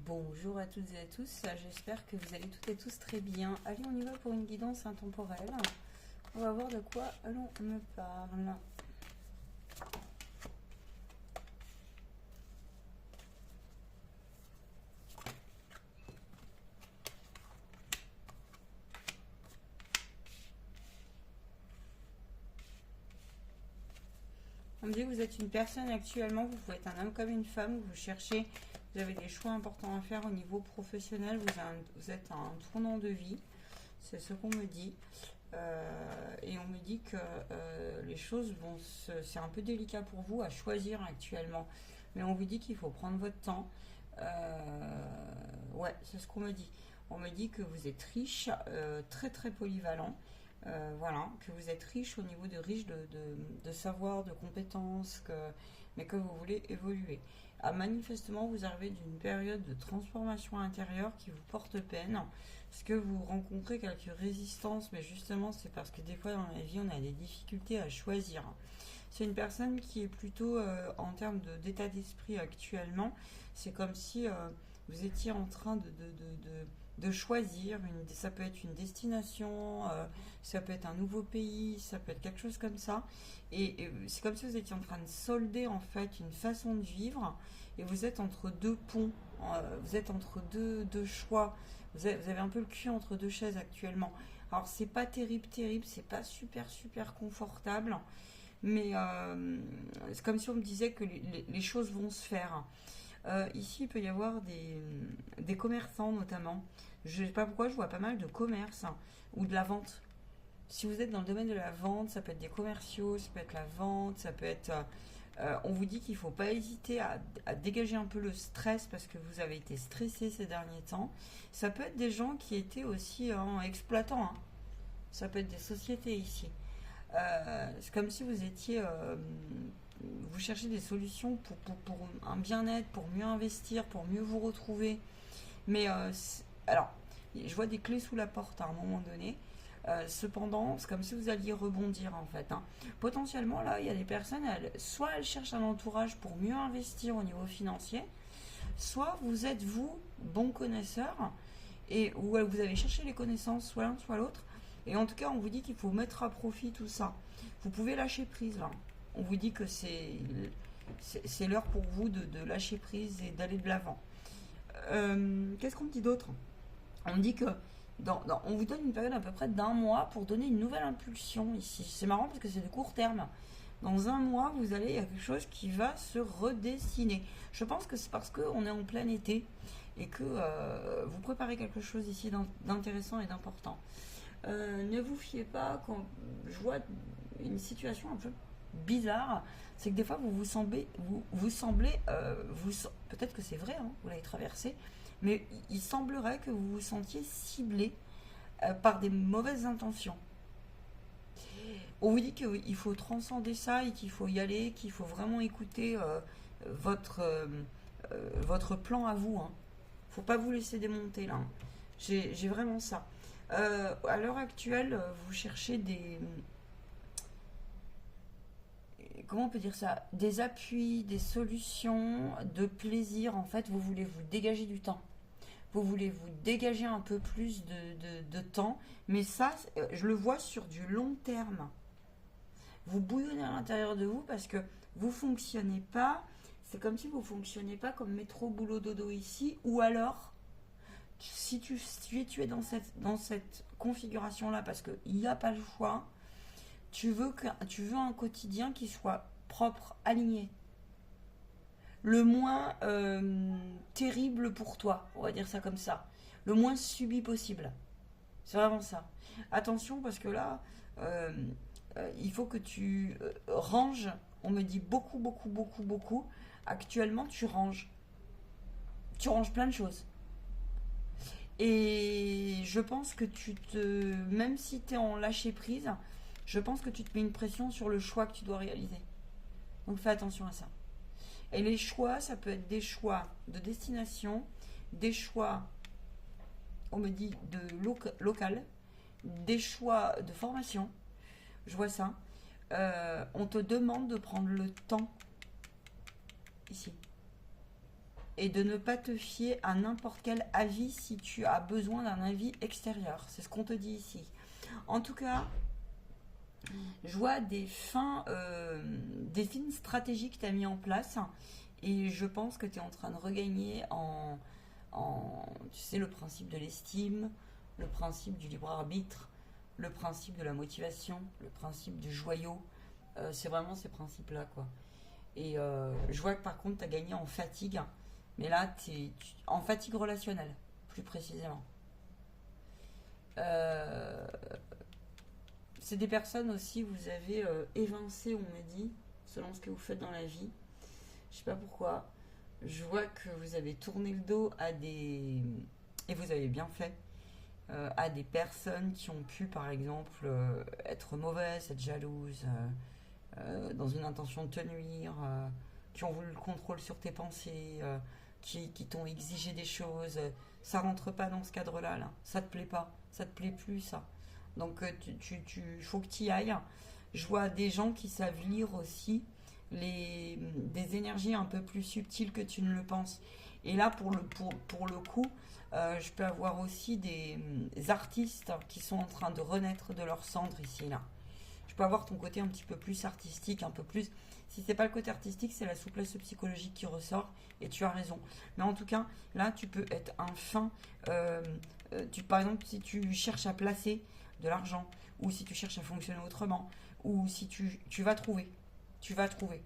Bonjour à toutes et à tous, j'espère que vous allez toutes et tous très bien. Allez, on y va pour une guidance intemporelle. On va voir de quoi l'on me parle. On me dit que vous êtes une personne actuellement, vous pouvez être un homme comme une femme, vous cherchez, vous avez des choix importants à faire au niveau professionnel, vous êtes à un tournant de vie, c'est ce qu'on me dit. Et on me dit que les choses c'est un peu délicat pour vous à choisir actuellement. Mais on vous dit qu'il faut prendre votre temps. Ouais, c'est ce qu'on me dit. On me dit que vous êtes riche, très très polyvalent. Voilà, que vous êtes riche au niveau de savoir, de compétences, mais que vous voulez évoluer. Manifestement, vous arrivez d'une période de transformation intérieure qui vous porte peine, parce que vous rencontrez quelques résistances, mais justement, c'est parce que des fois dans la vie, on a des difficultés à choisir. C'est une personne qui est plutôt en termes d'état d'esprit actuellement. C'est comme si vous étiez en train de choisir. Ça peut être une destination, ça peut être un nouveau pays, ça peut être quelque chose comme ça. Et c'est comme si vous étiez en train de solder en fait une façon de vivre. Et vous êtes entre deux ponts, vous êtes entre deux choix. Vous avez un peu le cul entre deux chaises actuellement. Alors c'est pas terrible, c'est pas super confortable. Mais c'est comme si on me disait que les choses vont se faire. Ici, il peut y avoir des commerçants notamment. Je ne sais pas pourquoi, je vois pas mal de commerce ou de la vente. Si vous êtes dans le domaine de la vente, ça peut être des commerciaux, ça peut être la vente, ça peut être... on vous dit qu'il ne faut pas hésiter à dégager un peu le stress parce que vous avez été stressé ces derniers temps. Ça peut être des gens qui étaient aussi exploitants. Hein. Ça peut être des sociétés ici. C'est comme si vous étiez... vous cherchez des solutions pour un bien-être, pour mieux investir, pour mieux vous retrouver. Mais alors, je vois des clés sous la porte à un moment donné. Cependant, c'est comme si vous alliez rebondir en fait. Hein. Potentiellement, là, il y a des personnes, soit elles cherchent un entourage pour mieux investir au niveau financier, soit vous êtes vous, bon connaisseur, et où vous avez cherché les connaissances, soit l'un, soit l'autre. Et en tout cas, on vous dit qu'il faut mettre à profit tout ça. Vous pouvez lâcher prise là. On vous dit que c'est l'heure pour vous de lâcher prise et d'aller de l'avant. Qu'est-ce qu'on me dit d'autre? On me dit que on vous donne une période à peu près d'un mois pour donner une nouvelle impulsion ici. C'est marrant parce que c'est de court terme. Dans un mois, il y a quelque chose qui va se redessiner. Je pense que c'est parce qu'on est en plein été et que vous préparez quelque chose ici d'intéressant et d'important. Ne vous fiez pas quand je vois une situation un peu bizarre, c'est que des fois vous semblez, peut-être que c'est vrai, hein, vous l'avez traversé, mais il semblerait que vous vous sentiez ciblé par des mauvaises intentions. On vous dit qu'il faut transcender ça et qu'il faut y aller, qu'il faut vraiment écouter votre, votre plan à vous. Hein. Faut pas vous laisser démonter là. Hein. J'ai vraiment ça. À l'heure actuelle, vous cherchez comment on peut dire ça, des appuis, des solutions, de plaisir. En fait, vous voulez vous dégager du temps. Vous voulez vous dégager un peu plus de temps. Mais ça, je le vois sur du long terme. Vous bouillonnez à l'intérieur de vous parce que vous fonctionnez pas. C'est comme si vous fonctionnez pas comme métro, boulot, dodo ici. Ou alors, si tu es dans cette configuration-là parce qu'il n'y a pas le choix, tu veux un quotidien qui soit propre, aligné. Le moins terrible pour toi, on va dire ça comme ça. Le moins subi possible. C'est vraiment ça. Attention parce que là, il faut que tu ranges. On me dit beaucoup. Actuellement, tu ranges. Tu ranges plein de choses. Et je pense que même si tu es en lâcher prise, je pense que tu te mets une pression sur le choix que tu dois réaliser. Donc fais attention à ça. Et les choix, ça peut être des choix de destination, des choix, on me dit, de local, des choix de formation. Je vois ça. On te demande de prendre le temps ici. et de ne pas te fier à n'importe quel avis si tu as besoin d'un avis extérieur. C'est ce qu'on te dit ici. En tout cas, je vois des fines stratégies que tu as mis en place et je pense que tu es en train de regagner tu sais, le principe de l'estime, le principe du libre arbitre, le principe de la motivation, le principe du joyau. C'est vraiment ces principes-là, quoi. Et je vois que par contre, tu as gagné en fatigue, mais là, en fatigue relationnelle, plus précisément. C'est des personnes aussi, vous avez évincé, on me dit, selon ce que vous faites dans la vie. Je sais pas pourquoi. Je vois que vous avez tourné le dos à des... Et vous avez bien fait. À des personnes qui ont pu, par exemple, être mauvaises, être jalouses, dans une intention de te nuire, qui ont voulu le contrôle sur tes pensées, qui t'ont exigé des choses. Ça rentre pas dans ce cadre-là, là. Ça te plaît pas, ça te plaît plus, ça. Donc, faut que tu y ailles. Je vois des gens qui savent lire aussi des énergies un peu plus subtiles que tu ne le penses. Et là, pour le coup, je peux avoir aussi des artistes qui sont en train de renaître de leur cendre ici, là. Je peux avoir ton côté un petit peu plus artistique, un peu plus... Si c'est pas le côté artistique, c'est la souplesse psychologique qui ressort, et tu as raison. Mais en tout cas, là, tu peux être un fin... par exemple, si tu cherches à placer de l'argent, ou si tu cherches à fonctionner autrement, ou si tu vas trouver. Tu vas trouver.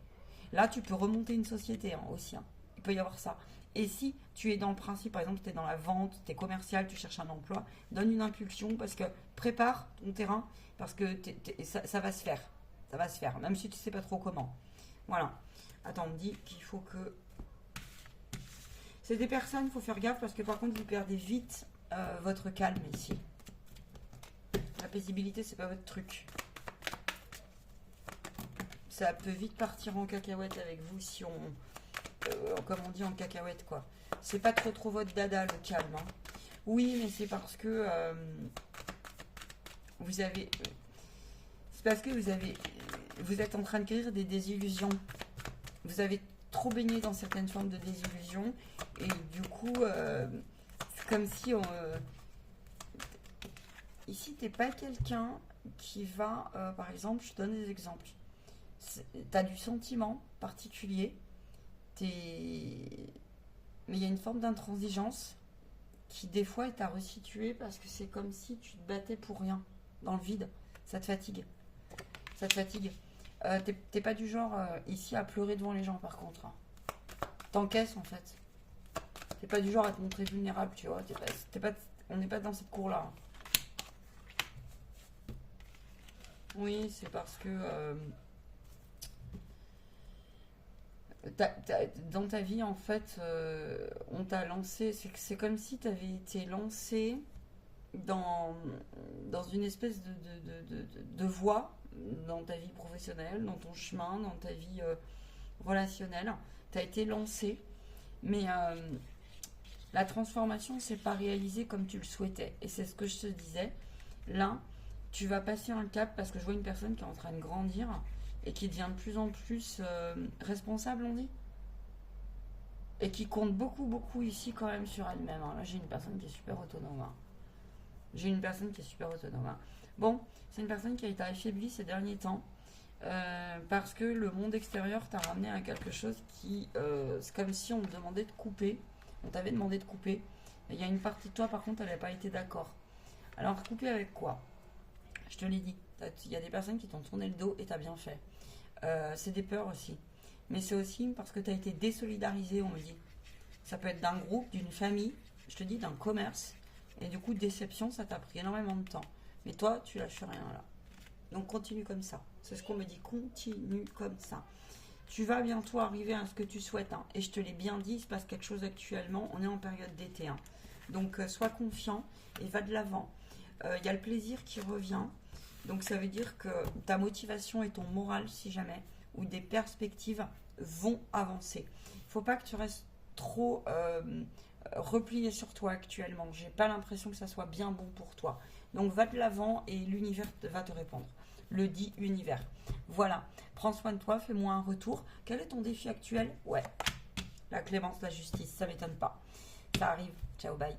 Là, tu peux remonter une société aussi. Hein. Il peut y avoir ça. Et si tu es dans le principe, par exemple, tu es dans la vente, tu es commercial, tu cherches un emploi, donne une impulsion parce que prépare ton terrain parce que ça va se faire. Ça va se faire, même si tu ne sais pas trop comment. Voilà. Attends, on me dit qu'il faut que... C'est des personnes, il faut faire gaffe parce que par contre, vous perdez vite votre calme ici. La paisibilité, c'est pas votre truc. Ça peut vite partir en cacahuète avec vous si comme on dit en cacahuète, quoi. C'est pas trop votre dada, le calme. Hein. Oui, mais c'est parce que vous avez... C'est parce que vous êtes en train de guérir des désillusions. Vous avez trop baigné dans certaines formes de désillusions et du coup, c'est comme si... Ici, t'es pas quelqu'un qui va... par exemple, je te donne des exemples. T'as du sentiment particulier, mais il y a une forme d'intransigeance qui des fois est à resituer parce que c'est comme si tu te battais pour rien, dans le vide. Ça te fatigue. Ça te fatigue. T'es pas du genre ici à pleurer devant les gens par contre. Hein. T'encaisses en fait. T'es pas du genre à te montrer vulnérable, tu vois. On n'est pas dans cette cour-là. Hein. Oui, c'est parce que... dans ta vie, en fait, on t'a lancé. C'est comme si tu avais été lancé dans une espèce de voie dans ta vie professionnelle, dans ton chemin, dans ta vie relationnelle. Tu as été lancé, mais la transformation ne s'est pas réalisée comme tu le souhaitais. Et c'est ce que je te disais. Là, tu vas passer un cap parce que je vois une personne qui est en train de grandir et qui devient de plus en plus responsable, on dit, et qui compte beaucoup ici quand même sur elle-même. Hein. Là, j'ai une personne qui est super autonome. Hein. Hein. Bon, c'est une personne qui a été affaiblie ces derniers temps parce que le monde extérieur t'a ramené à quelque chose qui... c'est comme si on te demandait de couper. On t'avait demandé de couper. Il y a une partie de toi, par contre, elle n'avait pas été d'accord. Alors, couper avec quoi? Je te l'ai dit. Il y a des personnes qui t'ont tourné le dos et t'as bien fait. C'est des peurs aussi. Mais c'est aussi parce que tu as été désolidarisé, on me dit. Ça peut être d'un groupe, d'une famille, je te dis d'un commerce. Et du coup, déception, ça t'a pris énormément de temps. Mais toi, tu lâches rien là. Donc continue comme ça. C'est ce qu'on me dit, continue comme ça. Tu vas bientôt arriver à ce que tu souhaites. Hein. Et je te l'ai bien dit, il se passe quelque chose actuellement. On est en période d'été. Hein. Donc sois confiant et va de l'avant. Il y a le plaisir qui revient. Donc ça veut dire que ta motivation et ton moral, si jamais, ou des perspectives vont avancer. Il ne faut pas que tu restes trop replié sur toi actuellement. J'ai pas l'impression que ça soit bien bon pour toi. Donc va de l'avant et l'univers va te répondre. Le dit univers. Voilà. Prends soin de toi, fais-moi un retour. Quel est ton défi actuel? Ouais. la clémence, la justice, ça m'étonne pas. Ça arrive. Ciao, bye.